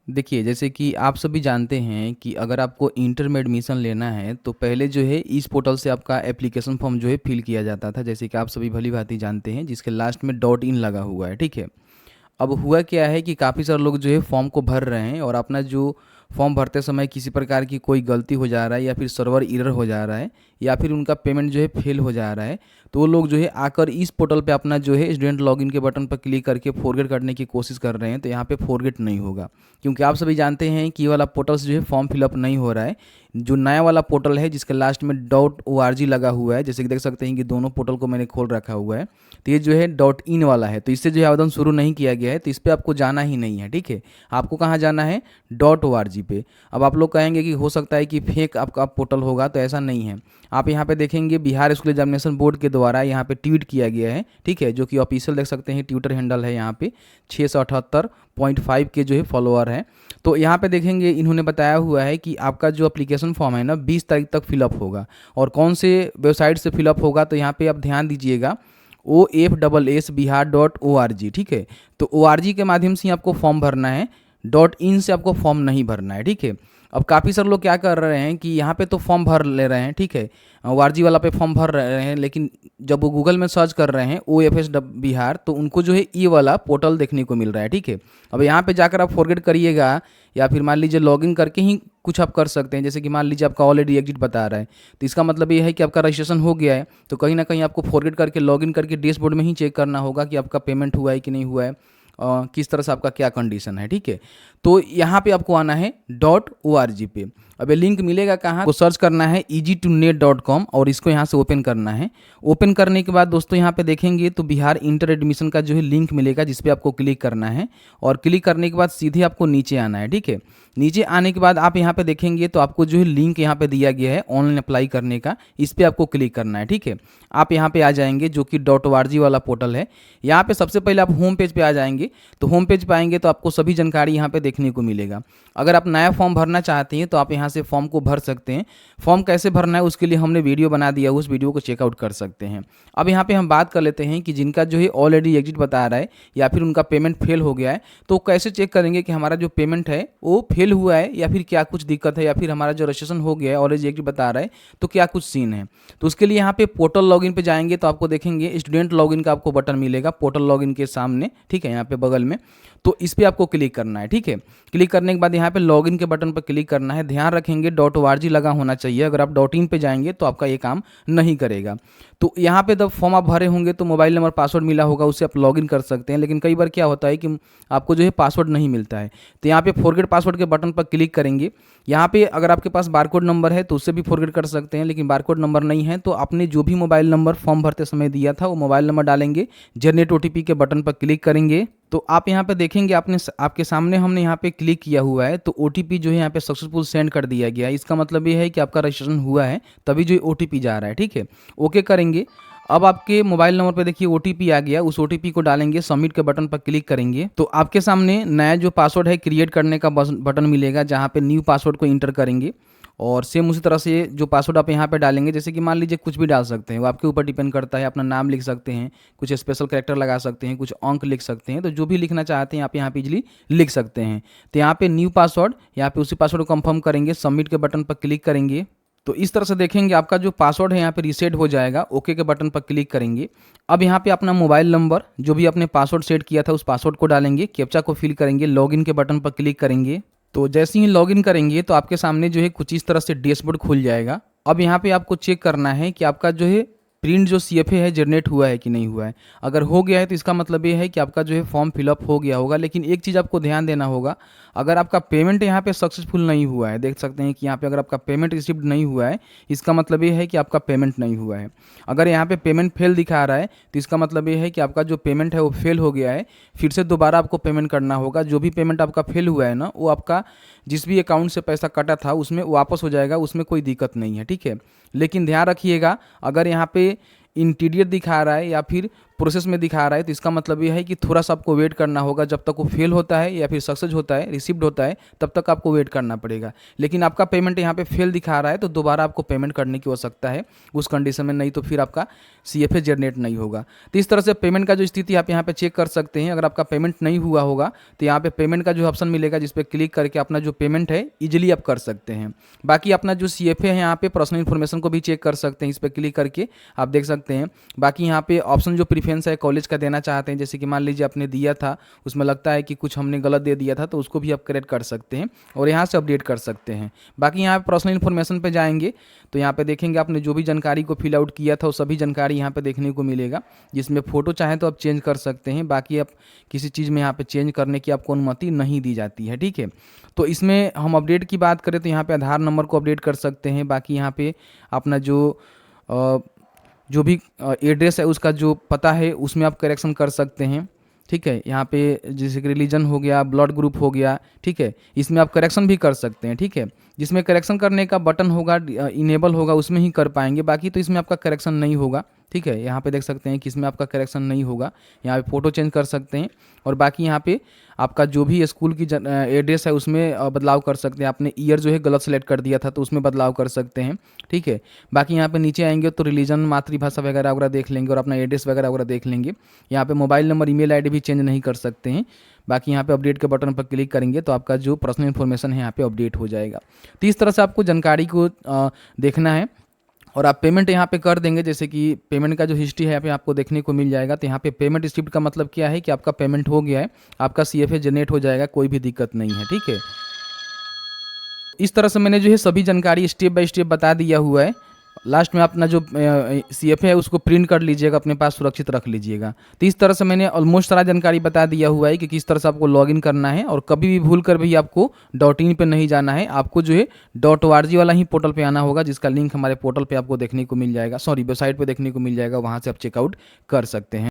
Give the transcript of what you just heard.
देखिए, जैसे कि आप सभी जानते हैं कि अगर आपको इंटर में एडमिशन लेना है, तो पहले जो है इस पोर्टल से आपका एप्लीकेशन फॉर्म जो है फिल किया जाता था, जैसे कि आप सभी भली-भाँति जानते हैं, जिसके लास्ट में डॉट इन लगा हुआ है, ठीक है? अब हुआ क्या है कि काफ़ी सारे लोग जो है फॉर्म को भर रहे हैं और अपना जो फॉर्म भरते समय किसी प्रकार की कोई गलती हो जा रहा है या फिर सर्वर एरर हो जा रहा है या फिर उनका पेमेंट जो है फेल हो जा रहा है, तो वो लोग जो है आकर इस पोर्टल पे अपना जो है स्टूडेंट लॉगिन के बटन पर क्लिक करके फॉरगेट करने की कोशिश कर रहे हैं। तो यहाँ पे फॉरगेट नहीं होगा, क्योंकि आप सभी जानते हैं कि ये वाला पोर्टल से जो है फॉर्म फिलअप नहीं हो रहा है। जो नया वाला पोर्टल है जिसके लास्ट में .org लगा हुआ है, जैसे कि देख सकते हैं कि दोनों पोर्टल को मैंने खोल रखा हुआ है, तो ये जो है .in वाला है, तो इससे जो है आवेदन शुरू नहीं किया गया है, तो इस पर आपको जाना ही नहीं है, ठीक है। आपको कहाँ जाना है? .org पे। अब आप लोग कहेंगे कि हो सकता है कि फेक आपका पोर्टल होगा, तो ऐसा नहीं है। आप यहाँ पे देखेंगे बिहार स्कूल एग्जामिनेशन बोर्ड के द्वारा यहाँ पे ट्वीट किया गया है, ठीक है, जो कि ऑफिशियल देख सकते हैं ट्विटर हैंडल है। यहाँ पे 678.5 के जो है फॉलोअर हैं। तो यहाँ पे देखेंगे इन्होंने बताया हुआ है कि आपका जो एप्लीकेशन फॉर्म है ना 20 तारीख तक फिलअप होगा। और कौन से वेबसाइट से फिलअप होगा, तो यहाँ पे आप ध्यान दीजिएगा, OFSS-बिहार.org, ठीक है। तो ORG के माध्यम से ही आपको फॉर्म भरना है, .in से आपको फॉर्म नहीं भरना है, ठीक है। अब काफ़ी सारे लोग क्या कर रहे हैं कि यहाँ पे तो फॉर्म भर ले रहे हैं, ठीक है, ORG वाला पे फॉर्म भर रहे हैं, लेकिन जब वो गूगल में सर्च कर रहे हैं OFS बिहार, तो उनको जो है ये वाला पोर्टल देखने को मिल रहा है, ठीक है। अब यहाँ पे जाकर आप फॉरगेट करिएगा या फिर मान लीजिए लॉगिन करके ही कुछ आप कर सकते हैं। जैसे कि मान लीजिए आपका ऑलरेडी एग्जिट बता रहा है, तो इसका मतलब ये है कि आपका रजिस्ट्रेशन हो गया है, तो कहीं ना कहीं आपको फॉरगेट करके लॉगिन करके डैशबोर्ड में ही चेक करना होगा कि आपका पेमेंट हुआ है कि नहीं हुआ है, किस तरह से आपका क्या कंडीशन है, ठीक है। तो यहाँ पे आपको आना है .org पे। अब ये लिंक मिलेगा कहाँ, को सर्च करना है easy2net.com और इसको यहाँ से ओपन करना है। ओपन करने के बाद दोस्तों यहाँ पे देखेंगे तो बिहार इंटर एडमिशन का जो है लिंक मिलेगा, जिस पे आपको क्लिक करना है। और क्लिक करने के बाद सीधे आपको नीचे आना है, ठीक है। नीचे आने के बाद आप यहाँ पे देखेंगे तो आपको जो है लिंक यहाँ पे दिया गया है ऑनलाइन अप्लाई करने का, इस पर आपको क्लिक करना है, ठीक है। आप यहाँ पे आ जाएंगे जो कि .org वाला पोर्टल है। यहाँ पे सबसे पहले आप होम पेज पे आ जाएंगे, तो होम पेज पे आएंगे तो आपको सभी जानकारी यहाँ पे देखने को मिलेगा। अगर आप नया फॉर्म भरना चाहते हैं तो आप यहाँ से फॉर्म को भर सकते हैं। फॉर्म कैसे भरना है उसके लिए हमने वीडियो बना दिया, उस वीडियो को चेकआउट कर सकते हैं। अब यहाँ पे हम बात कर लेते हैं कि जिनका जो है ऑलरेडी एग्जिट बता रहा है या फिर उनका पेमेंट फेल हो गया है, तो कैसे चेक करेंगे कि हमारा जो पेमेंट है वो फेल हुआ है या फिर क्या कुछ दिक्कत है, या फिर हमारा जो रजिस्ट्रेशन हो गया है ऑलरेडी एग्जिट बता रहा है तो क्या कुछ सीन है। तो उसके लिए यहाँ पे पोर्टल लॉगिन पे जाएंगे तो आपको देखेंगे स्टूडेंट लॉगिन का आपको बटन मिलेगा पोर्टल लॉगिन के सामने, ठीक है, यहाँ पे बगल में। तो इस पर आपको क्लिक करना है, ठीक है। क्लिक करने के बाद यहाँ पे लॉगिन के बटन पर क्लिक करना है। ध्यान रखेंगे .org लगा होना चाहिए, अगर आप .in पे जाएंगे तो आपका ये काम नहीं करेगा। तो यहाँ पे जब फॉर्म आप भरे होंगे तो मोबाइल नंबर पासवर्ड मिला होगा, उससे आप लॉगिन कर सकते हैं। लेकिन कई बार क्या होता है कि आपको जो है पासवर्ड नहीं मिलता है, तो यहाँ पे फॉरगेट पासवर्ड के बटन पर क्लिक करेंगे। यहाँ पे अगर आपके पास बारकोड नंबर है तो उससे भी फॉरगेट कर सकते हैं, लेकिन बारकोड नंबर नहीं है तो आपने जो भी मोबाइल नंबर फॉर्म भरते समय दिया था वो मोबाइल नंबर डालेंगे, जनरेट OTP के बटन पर क्लिक करेंगे। तो आप यहाँ पे देखेंगे आपके सामने हमने यहाँ पे क्लिक किया हुआ है, तो OTP जो है यहाँ पे सक्सेसफुल सेंड कर दिया गया है। इसका मतलब ये है कि आपका रजिस्ट्रेशन हुआ है, तभी जो OTP जा रहा है, ठीक है। ओके करेंगे। अब आपके मोबाइल नंबर पे देखिए OTP आ गया, उस OTP को डालेंगे, सबमिट के बटन पर क्लिक करेंगे तो आपके सामने नया जो पासवर्ड है क्रिएट करने का बटन मिलेगा, जहाँ पे न्यू पासवर्ड को इंटर करेंगे। और सेम उसी तरह से जो पासवर्ड आप यहाँ पे डालेंगे, जैसे कि मान लीजिए कुछ भी डाल सकते हैं, वो आपके ऊपर डिपेंड करता है। अपना नाम लिख सकते हैं, कुछ स्पेशल कैरेक्टर लगा सकते हैं, कुछ अंक लिख सकते हैं, तो जो भी लिखना चाहते हैं आप यहाँ पे इजीली लिख सकते हैं। तो यहाँ पे न्यू पासवर्ड, यहाँ पे उसी पासवर्ड को कंफर्म करेंगे, सबमिट के बटन पर क्लिक करेंगे। तो इस तरह से देखेंगे आपका जो पासवर्ड है यहाँ पे रीसेट हो जाएगा। ओके के बटन पर क्लिक करेंगे। अब यहाँ पे अपना मोबाइल नंबर जो भी आपने पासवर्ड सेट किया था उस पासवर्ड को डालेंगे, कैप्चा को फिल करेंगे, लॉगिन के बटन पर क्लिक करेंगे। तो जैसे ही लॉगिन करेंगे तो आपके सामने जो है कुछ इस तरह से डैशबोर्ड खुल जाएगा। अब यहाँ पे आपको चेक करना है कि आपका जो है प्रिंट जो CFA है जनरेट हुआ है कि नहीं हुआ है। अगर हो गया है तो इसका मतलब ये है कि आपका जो है फॉर्म फिलअप हो गया होगा। लेकिन एक चीज़ आपको ध्यान देना होगा, अगर आपका पेमेंट यहाँ पे सक्सेसफुल नहीं हुआ है, देख सकते हैं कि यहाँ पे अगर आपका पेमेंट रिसीव्ड नहीं हुआ है, इसका मतलब ये है कि आपका पेमेंट नहीं हुआ है। अगर यहाँ पे पेमेंट फेल दिखा रहा है तो इसका मतलब ये है कि आपका जो पेमेंट है वो फेल हो गया है, फिर से दोबारा आपको पेमेंट करना होगा। जो भी पेमेंट आपका फेल हुआ है ना, वो आपका जिस भी अकाउंट से पैसा कटा था उसमें वापस हो जाएगा, उसमें कोई दिक्कत नहीं है, ठीक है। लेकिन ध्यान रखिएगा, अगर यहाँ पे इंटीरियर दिखा रहा है या फिर प्रोसेस में दिखा रहा है, तो इसका मतलब ये है कि थोड़ा सा आपको वेट करना होगा। जब तक वो फेल होता है या फिर सक्सेस होता है, रिसीव्ड होता है, तब तक आपको वेट करना पड़ेगा। लेकिन आपका पेमेंट यहाँ पे फेल दिखा रहा है, तो दोबारा आपको पेमेंट करने की आवश्यकता है उस कंडीशन में, नहीं तो फिर आपका CFA जनरेट नहीं होगा। तो इस तरह से पेमेंट का जो स्थिति आप यहाँ पे चेक कर सकते हैं। अगर आपका पेमेंट नहीं हुआ होगा तो यहाँ पे पेमेंट का जो ऑप्शन मिलेगा, जिस पे क्लिक करके अपना जो पेमेंट है इजीली आप कर सकते हैं। बाकी अपना जो CFA है यहाँ पे पर्सनल इन्फॉर्मेशन को भी चेक कर सकते हैं, इस पर क्लिक करके आप देख सकते हैं। बाकी यहाँ पे ऑप्शन जो प्रीफरेंस है कॉलेज का देना चाहते हैं, जैसे कि मान लीजिए आपने दिया था, उसमें लगता है कि कुछ हमने गलत दे दिया था, तो उसको भी आप करेक्ट कर सकते हैं और यहाँ से अपडेट कर सकते हैं। बाकी यहाँ पे पर्सनल इन्फॉर्मेशन पे जाएंगे तो यहाँ पे देखेंगे आपने जो भी जानकारी को फिल आउट किया था वो सभी जानकारी यहाँ पे देखने को मिलेगा, जिसमें फ़ोटो चाहें तो आप चेंज कर सकते हैं। बाकी आप किसी चीज़ में यहाँ पे चेंज करने की आपको अनुमति नहीं दी जाती है, ठीक है। तो इसमें हम अपडेट की बात करें तो यहाँ पे आधार नंबर को अपडेट कर सकते हैं। बाकी यहाँ पे अपना जो भी एड्रेस है उसका जो पता है उसमें आप करेक्शन कर सकते हैं, ठीक है। यहाँ पे जैसे कि रिलीजन हो गया, ब्लड ग्रुप हो गया, ठीक है, इसमें आप करेक्शन भी कर सकते हैं, ठीक है। जिसमें करेक्शन करने का बटन होगा, इनेबल होगा, उसमें ही कर पाएंगे। बाकी तो इसमें आपका करेक्शन नहीं होगा, ठीक है। यहाँ पे देख सकते हैं कि इसमें आपका करेक्शन नहीं होगा। यहाँ पे फ़ोटो चेंज कर सकते हैं और बाकी यहाँ पे आपका जो भी स्कूल की एड्रेस है उसमें बदलाव कर सकते हैं। आपने ईयर जो है गलत सेलेक्ट कर दिया था तो उसमें बदलाव कर सकते हैं, ठीक है। बाकी यहाँ पे नीचे आएंगे तो रिलीजन, मातृभाषा वगैरह वगैरह देख लेंगे और अपना एड्रेस वगैरह वगैरह देख लेंगे। यहाँ पे मोबाइल नंबर, ईमेल आईडी भी चेंज नहीं कर सकते हैं। बाकी यहाँ पे अपडेट के बटन पर क्लिक करेंगे तो आपका जो पर्सनल इन्फॉर्मेशन है यहाँ पे अपडेट हो जाएगा। तो इस तरह से आपको जानकारी को देखना है और आप पेमेंट यहाँ पे कर देंगे। जैसे कि पेमेंट का जो हिस्ट्री है यहाँ पे आपको देखने को मिल जाएगा। तो यहाँ पे पेमेंट रिसिप्ट का मतलब क्या है कि आपका पेमेंट हो गया है, आपका CFA जनरेट हो जाएगा, कोई भी दिक्कत नहीं है, ठीक है। इस तरह से मैंने जो है सभी जानकारी स्टेप बाय स्टेप बता दिया हुआ है। लास्ट में अपना जो CFA है उसको प्रिंट कर लीजिएगा, अपने पास सुरक्षित रख लीजिएगा। तो इस तरह से मैंने ऑलमोस्ट सारा जानकारी बता दिया हुआ है कि किस तरह से आपको लॉगिन करना है और कभी भी भूल कर भी आपको .in पे नहीं जाना है। आपको जो है .org वाला ही पोर्टल पे आना होगा, जिसका लिंक हमारे पोर्टल पे आपको देखने को मिल जाएगा, सॉरी वेबसाइट पे देखने को मिल जाएगा। वहाँ से आप चेकआउट कर सकते हैं।